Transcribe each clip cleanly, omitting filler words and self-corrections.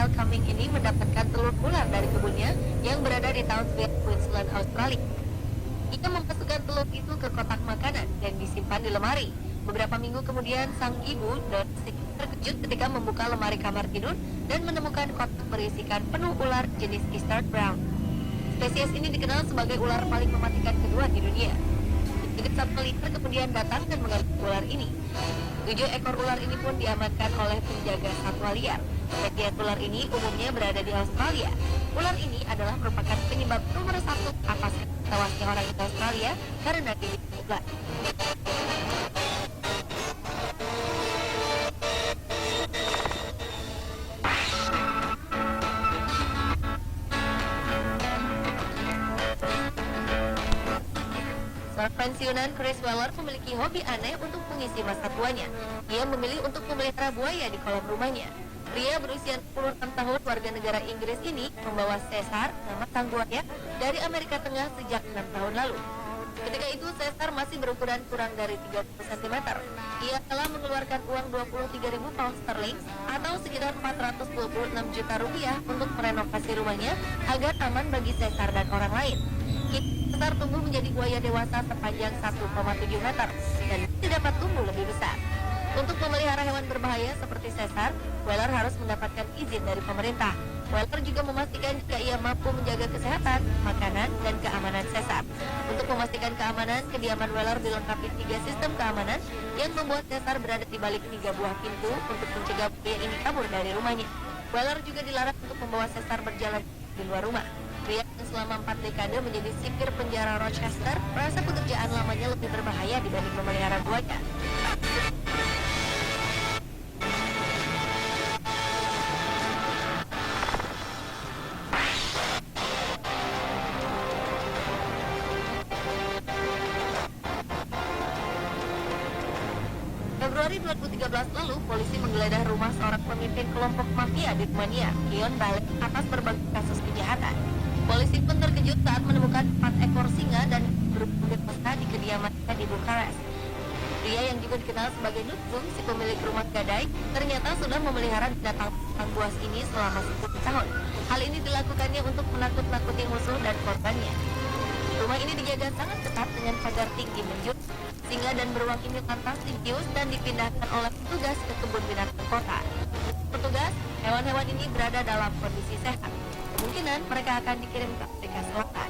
Kyle Cumming ini mendapatkan telur ular dari kebunnya yang berada di Townsville, Queensland, Australia. Ia memasukkan telur itu ke kotak makanan dan disimpan di lemari. Beberapa minggu kemudian, sang ibu Dorothy terkejut ketika membuka lemari kamar tidur dan menemukan kotak berisikan penuh ular jenis Eastern Brown. Spesies ini dikenal sebagai ular paling mematikan kedua di dunia. Petugas satwa liar kemudian datang dan mengambil ular ini. 7 ekor ular ini pun diamankan oleh penjaga satwa liar. Bagian ular ini umumnya berada di Australia. Ular ini adalah merupakan penyebab nomor 1 atas tewasnya orang di Australia karena digigit ular. Seorang pensiunan Chris Weller memiliki hobi aneh untuk mengisi masa tuanya. Dia memilih untuk memelihara buaya di kolam rumahnya. Pria berusia 66 tahun warga negara Inggris ini membawa Caesar, nama sang buaya, dari Amerika Tengah sejak 6 tahun lalu. Ketika itu Caesar masih berukuran kurang dari 30 cm. Ia telah mengeluarkan uang 23.000 pound sterling atau sekitar 426 juta rupiah untuk merenovasi rumahnya agar aman bagi Caesar dan orang lain. Caesar tumbuh menjadi buaya dewasa sepanjang 1,7 meter dan tidak dapat tumbuh lebih besar. Untuk memelihara hewan berbahaya seperti Caesar, Weller harus mendapatkan izin dari pemerintah. Weller juga memastikan jika ia mampu menjaga kesehatan, makanan, dan keamanan Caesar. Untuk memastikan keamanan, kediaman Weller dilengkapi 3 sistem keamanan yang membuat Caesar berada di balik 3 buah pintu untuk mencegah buaya ini kabur dari rumahnya. Weller juga dilarang untuk membawa Caesar berjalan di luar rumah. Pria yang selama 4 dekade menjadi sipir penjara Rochester merasa pekerjaan lamanya lebih berbahaya dibanding memelihara buaya. Februari 2013 lalu, polisi menggeledah rumah seorang pemimpin kelompok mafia di Rumania, Ion Balik, atas berbagai kasus kejahatan. Polisi pun terkejut saat menemukan 4 ekor singa dan berbagai pesta di kediamannya di Bukares. Pria yang juga dikenal sebagai Nutbung, si pemilik rumah gadai, ternyata sudah memelihara binatang buas ini selama 10 tahun. Hal ini dilakukannya untuk menakut-nakuti musuh dan korbannya. Rumah ini dijaga sangat ketat dengan pagar tinggi menjut. Singa dan beruang ini lantas dibius dan dipindahkan oleh petugas ke kebun binatang kota. Petugas, hewan-hewan ini berada dalam kondisi sehat. Kemungkinan mereka akan dikirim ke Afrika Selatan.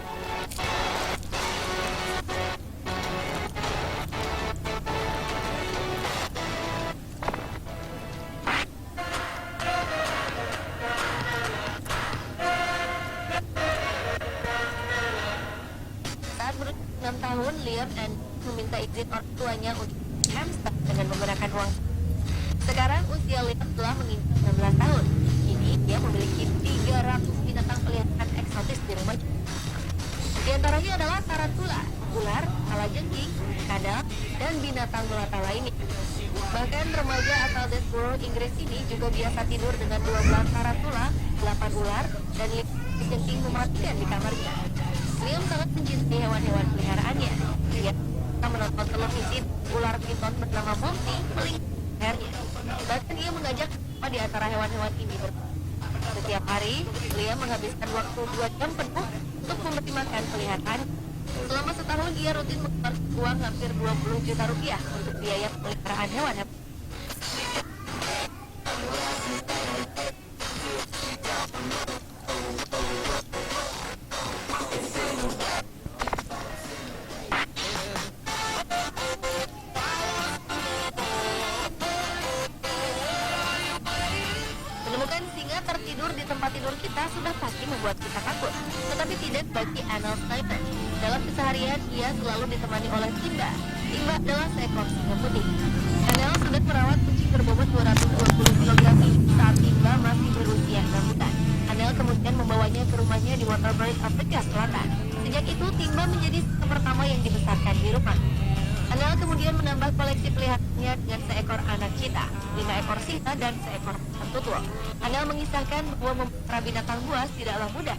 Saat berusia 6 tahun, Liam and meminta izin orang tuanya untuk hamster dengan menggunakan uang. Sekarang usia Liam telah menginjak 16 tahun. Kini dia memiliki 300 binatang peliharaan eksotis di rumahnya. Di antaranya adalah tarantula, ular, kalajengking, kadal, dan binatang melata lainnya. Bahkan remaja asal Desborough, Inggris ini juga biasa tidur dengan 12 tarantula, 8 ular, dan 5 jengking mematikan di kamarnya. Liam sangat mencintai hewan-hewan peliharaannya. Dia menonton televisi ular piton bernama Monty melingkarnya. Bahkan ia mengajak di antara hewan-hewan ini setiap hari, Liam menghabiskan waktu 2 jam penuh untuk memberi makan peliharaan. Selama setahun, ia rutin mengeluarkan uang hampir 20 juta rupiah untuk biaya pemeliharaan hewan. Menemukan singa tertidur di tempat tidur kita sudah pasti membuat kita takut, tetapi tidak bagi Arnold Sniper. Dalam keseharian, ia selalu ditemani oleh Timba. Timba adalah seekor singa putih. Arnold sudah merawat kucing berbobot 220 kg ini saat Timba masih berusia 6 bulan. Arnold kemudian membawanya ke rumahnya di Waterbury, Afrika Selatan. Sejak itu, Timba menjadi singa pertama yang dibesarkan di rumah. Anel kemudian menambah koleksi peliharaannya dengan seekor anak cita, 5 ekor singa, dan seekor tutul. Anel mengisahkan bahwa memelihara binatang buas tidaklah mudah,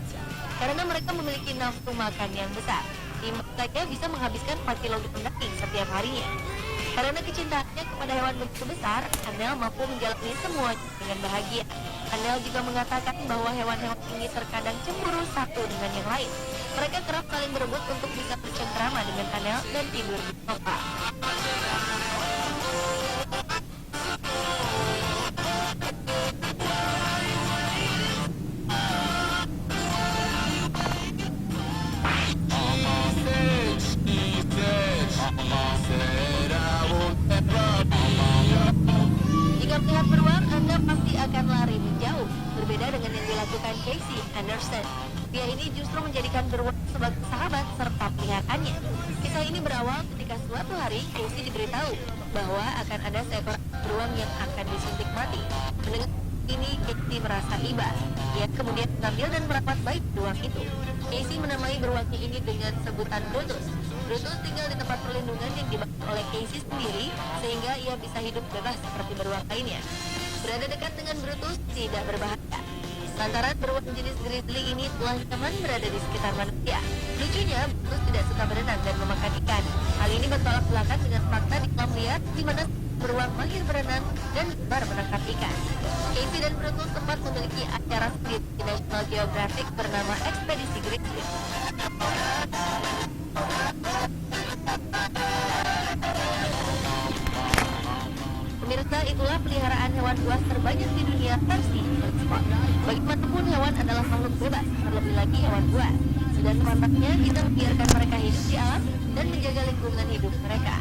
karena mereka memiliki nafsu makan yang besar. Timba saja bisa menghabiskan 4 kg daging setiap harinya. Karena kecintaannya kepada hewan begitu besar, Anel mampu menjalani semuanya dengan bahagia. Anel juga mengatakan bahwa hewan-hewan ini terkadang cemburu satu dengan yang lain. Mereka kerap saling berebut untuk bisa bercengkrama dengan Anel dan tidur di sofa. Jika melihat beruang, Anda pasti akan lari menjauh. Berbeda dengan yang dilakukan Casey Anderson. Dia ini justru menjadikan beruang sebagai sahabat serta peliharaannya. Kisah ini berawal ketika suatu hari Casey diberitahu bahwa akan ada seekor beruang yang akan disuntik mati. Mendengar ini, Casey merasa iba. Dia kemudian mengambil dan merawat baik beruang itu. Casey menamai beruangnya ini dengan sebutan Brutus. Brutus tinggal di tempat perlindungan yang dibangun oleh Casey sendiri, sehingga ia bisa hidup bebas seperti beruang lainnya. Berada dekat dengan Brutus tidak berbahaya. Lantaran beruang jenis grizzly ini telah nyaman berada di sekitar manusia. Lucunya, Brutus tidak suka berenang dan memakan ikan. Hal ini bertolak belakang dengan fakta di kolam liar di mana beruang mahir berenang dan gemar menangkap ikan. Casey dan Brutus sempat memiliki acara sendiri di National Geographic bernama Ekspedisi Grizzly. Pemirsa, itulah peliharaan hewan buas terbanyak di dunia versi Spot. Bagaimanapun hewan adalah makhluk bebas, terlebih lagi hewan buas. Sudah sepatutnya kita membiarkan mereka hidup di alam dan menjaga lingkungan hidup mereka.